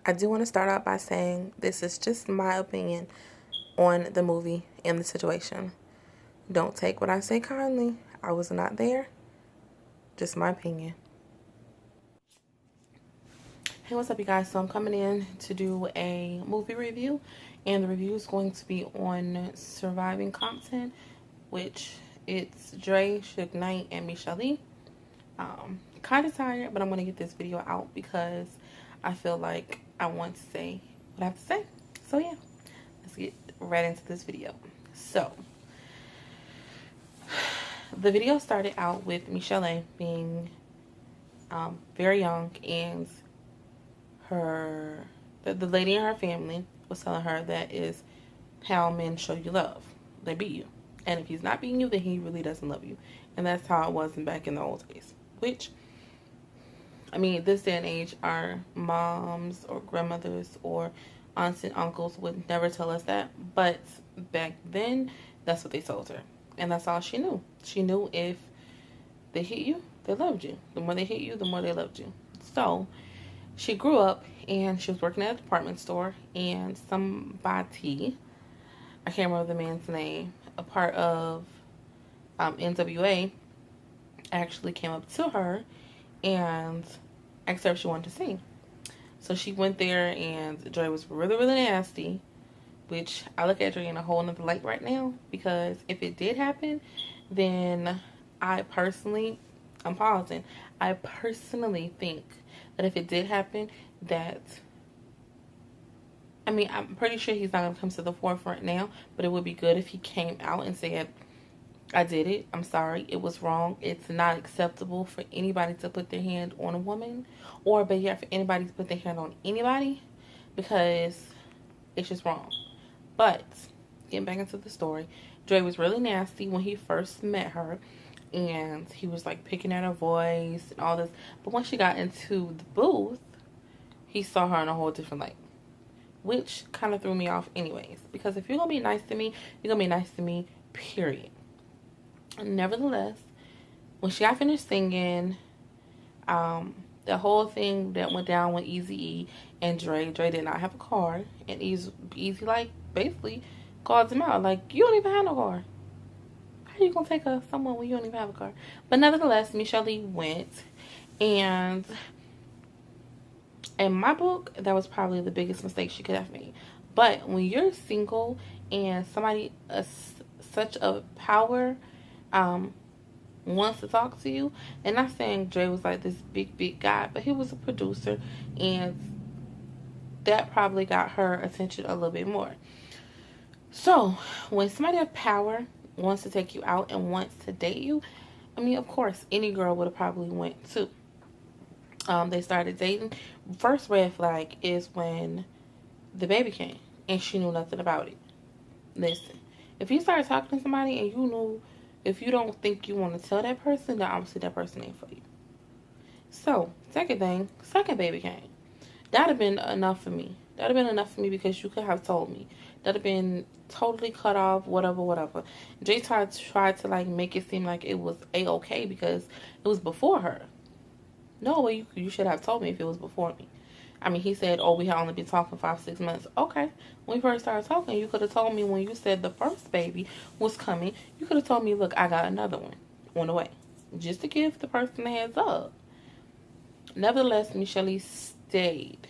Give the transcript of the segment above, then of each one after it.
I do want to start out by saying this is just my opinion on the movie and the situation. Don't take what I say kindly. I was not there. Just my opinion. Hey, what's up, you guys? So I'm coming in to do a movie review, and the review is going to be on Surviving Compton, which it's Dre, Suge Knight, and Michel'le. Kind of tired, but I'm going to get this video out because I feel like I want to say what I have to say. So yeah, let's get right into this video. So the video started out with Michel'le being very young, and the lady in her family was telling her that is how men show you love. They beat you. And if he's not beating you, then he really doesn't love you. And that's how it was back in the old days. Which, I mean, this day and age, our moms or grandmothers or aunts and uncles would never tell us that. But back then, that's what they told her. And that's all she knew. She knew if they hit you, they loved you. The more they hit you, the more they loved you. So she grew up and she was working at a department store, and somebody, I can't remember the man's name, a part of NWA, actually came up to her and asked her if she wanted to sing. So she went there, and Dre was really, really nasty, which I look at Dre in a whole nother light right now, because if it did happen, then I'm pausing. I personally think that if it did happen, that, I mean, I'm pretty sure he's not going to come to the forefront now, but it would be good if he came out and said, I did it. I'm sorry. It was wrong. It's not acceptable for anybody to put their hand on a woman, or better yet, for anybody to put their hand on anybody, because it's just wrong. But getting back into the story, Dre was really nasty when he first met her, and he was like picking at her voice and all this. But once she got into the booth, he saw her in a whole different light, which kind of threw me off anyways, because if you're going to be nice to me, you're going to be nice to me, period. Nevertheless, when she got finished singing, the whole thing that went down with Eazy-E and Dre did not have a car, and Eazy like basically called him out, like, you don't even have no car. How you gonna take someone when you don't even have a car? But nevertheless, Michel'le went, and in my book, that was probably the biggest mistake she could have made. But when you're single and somebody such a power wants to talk to you, and not saying Dre was like this big guy, but he was a producer, and that probably got her attention a little bit more. So when somebody of power wants to take you out and wants to date you, I mean, of course, any girl would have probably went too. They started dating. First red flag is when the baby came and she knew nothing about it. Listen, if you start talking to somebody and you know, if you don't think you want to tell that person, then obviously that person ain't for you. So, second baby came. That'd have been enough for me. That'd have been enough for me, because you could have told me. That'd have been totally cut off, whatever. Jay tried to like make it seem like it was a-okay because it was before her. No, well, you should have told me if it was before me. I mean, he said, oh, we had only been talking 5-6 months. Okay. When we first started talking, you could have told me when you said the first baby was coming. You could have told me, look, I got another one on the way. Just to give the person a heads up. Nevertheless, Michel'le stayed.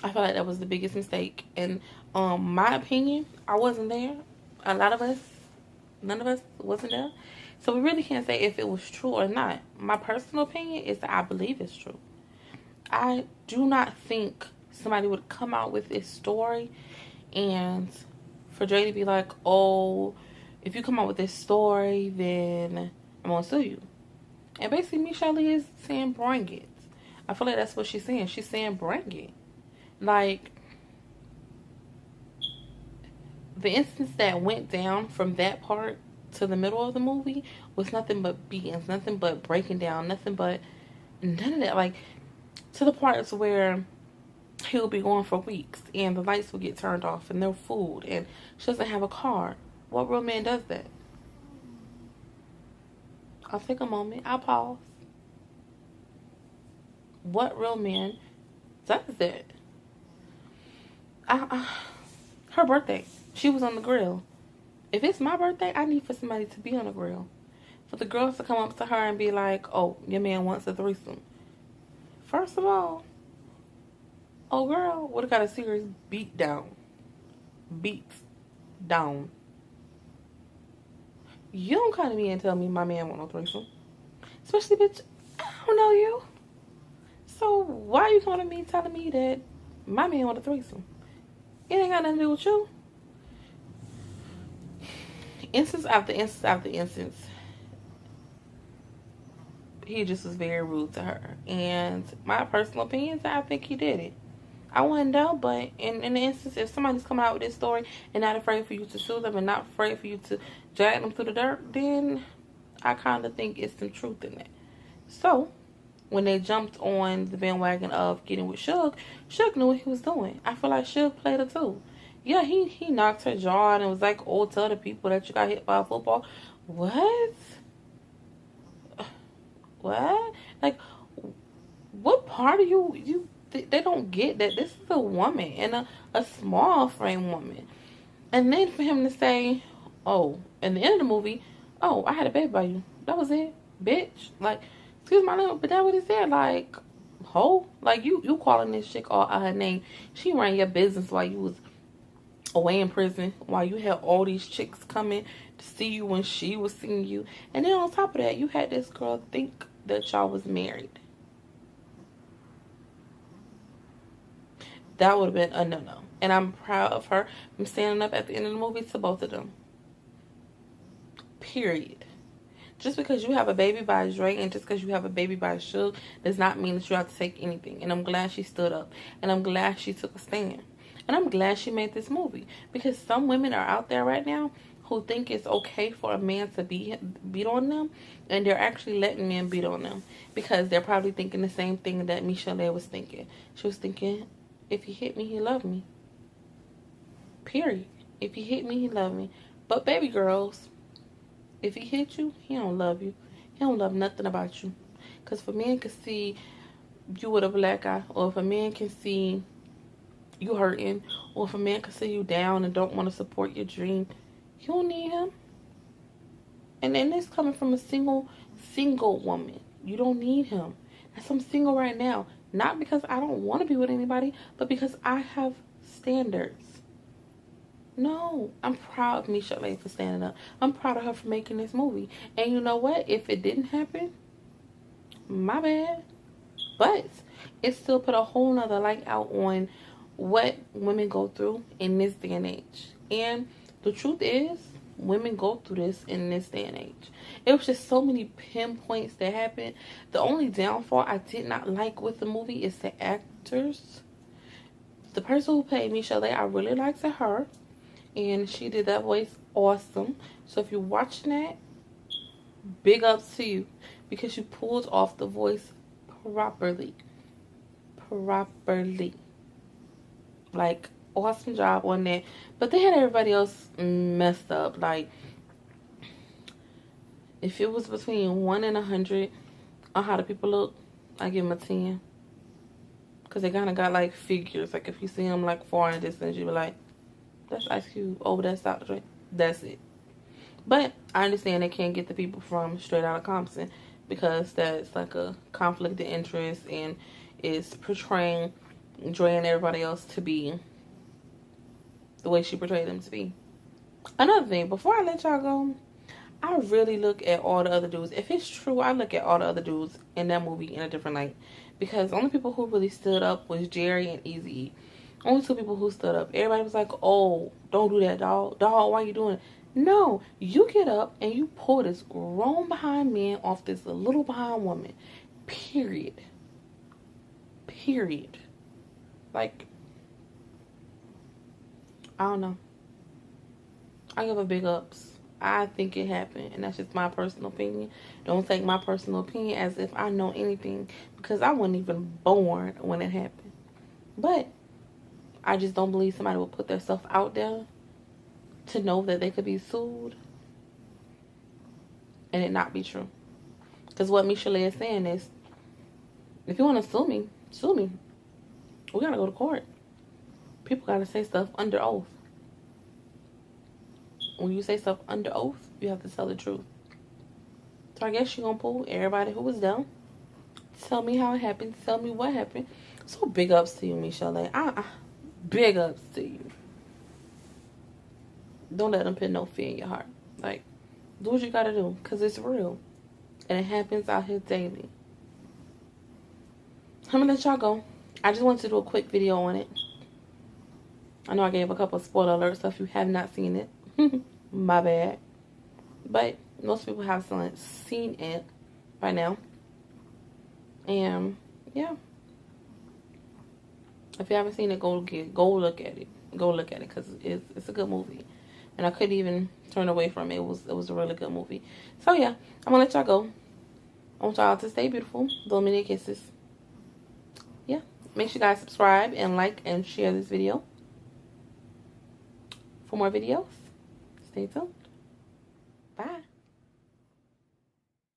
I feel like that was the biggest mistake. And my opinion, I wasn't there. A lot of us, none of us wasn't there. So we really can't say if it was true or not. My personal opinion is that I believe it's true. I do not think somebody would come out with this story and for Dre to be like, oh, if you come out with this story, then I'm going to sue you. And basically, Michel'le is saying, bring it. I feel like that's what she's saying. She's saying, bring it. Like, the instance that went down from that part to the middle of the movie was nothing but beatings, nothing but breaking down, nothing but none of that. Like, to the parts where he'll be gone for weeks and the lights will get turned off and no food and she doesn't have a car. What real man does that? I'll take a moment. I'll pause. What real man does that? Her birthday. She was on the grill. If it's my birthday, I need for somebody to be on the grill. For the girls to come up to her and be like, oh, your man wants a threesome. First of all, oh girl would have got a serious beat down. Beats down. You don't come to me and tell me my man want no threesome. Especially, bitch, I don't know you. So why you coming to me telling me that my man want a threesome? It ain't got nothing to do with you. Instance after instance after instance, he just was very rude to her. And my personal opinion is that I think he did it. I wouldn't know, but in the instance, if somebody's coming out with this story and not afraid for you to sue them and not afraid for you to drag them through the dirt, then I kind of think it's some truth in that. So, when they jumped on the bandwagon of getting with Suge, Suge knew what he was doing. I feel like Suge played it too. Yeah, he knocked her jaw and was like, oh, tell the people that you got hit by a football. What? What? Like, what part of you they don't get that this is a woman and a small frame woman. And then for him to say, oh, in the end of the movie, oh, I had a baby by you. That was it, bitch. Like, excuse my language, but that's what he said. Like, ho, like you calling this chick all out her name. She ran your business while you was away in prison, while you had all these chicks coming to see you when she was seeing you. And then on top of that, you had this girl think that y'all was married. That would have been a no-no. And I'm proud of her. I'm standing up at the end of the movie to both of them. Period. Just because you have a baby by Dre and just because you have a baby by Suge does not mean that you have to take anything. And I'm glad she stood up. And I'm glad she took a stand. And I'm glad she made this movie. Because some women are out there right now who think it's okay for a man to beat on them. And they're actually letting men beat on them. Because they're probably thinking the same thing that Michel'le was thinking. She was thinking, if he hit me, he loved me. Period. If he hit me, he loved me. But baby girls, if he hit you, he don't love you. He don't love nothing about you. Because if a man can see you with a black eye, or if a man can see you hurting, or if a man can see you down and don't want to support your dream, you don't need him. And then this coming from a single woman. You don't need him. That's I'm single right now. Not because I don't want to be with anybody, but because I have standards. No, I'm proud of Michel'le for standing up. I'm proud of her for making this movie. And you know what? If it didn't happen, my bad. But it still put a whole nother light out on what women go through in this day and age. And the truth is, women go through this in this day and age. It was just so many pinpoints that happened. The only downfall I did not like with the movie is the actors. The person who played Michel'le, I really liked her. And she did that voice awesome. So if you're watching that, big ups to you. Because you pulled off the voice properly. Like, awesome job on that. But they had everybody else messed up. Like, if it was between 1 and 100 on how the people look, I give them a 10. Because they kind of got, like, figures. Like, if you see them, like, far in distance, you be like, that's Ice Cube. Oh, that's Dr. Dre. That's it. But I understand they can't get the people from straight out of Compton. Because that's, like, a conflict of interest. And is portraying Dre and everybody else to be the way she portrayed them to be. Another thing, before I let y'all go, I really look at all the other dudes. If it's true, I look at all the other dudes in that movie in a different light. Because the only people who really stood up was Jerry and Eazy-E. Only two people who stood up. Everybody was like, oh, don't do that, dog. Dog, why you doing it? No, you get up and you pull this grown behind man off this little behind woman. Period. Like, I don't know. I give a big ups. I think it happened, and that's just my personal opinion. Don't take my personal opinion as if I know anything, because I wasn't even born when it happened. But I just don't believe somebody will put their stuff out there to know that they could be sued and it not be true. Because what Michel'le is saying is, If you want to sue me, sue me. We gotta go to court. People gotta say stuff under oath. When you say stuff under oath, you have to tell the truth. So I guess you're gonna pull everybody who was down. Tell me how it happened. Tell me what happened. So big ups to you, Michel'le. Big ups to you. Don't let them put no fear in your heart. Like, do what you gotta do, because it's real. And it happens out here daily. I'm gonna let y'all go. I just wanted to do a quick video on it. I know I gave a couple of spoiler alerts, so if you have not seen it, my bad. But most people have seen it by now. And yeah. If you haven't seen it, go look at it. Go look at it, because it's a good movie. And I couldn't even turn away from it. It was a really good movie. So yeah, I'm gonna let y'all go. I want y'all to stay beautiful. Blow me kisses. Yeah. Make sure you guys subscribe and like and share this video. For more videos, stay tuned. Bye.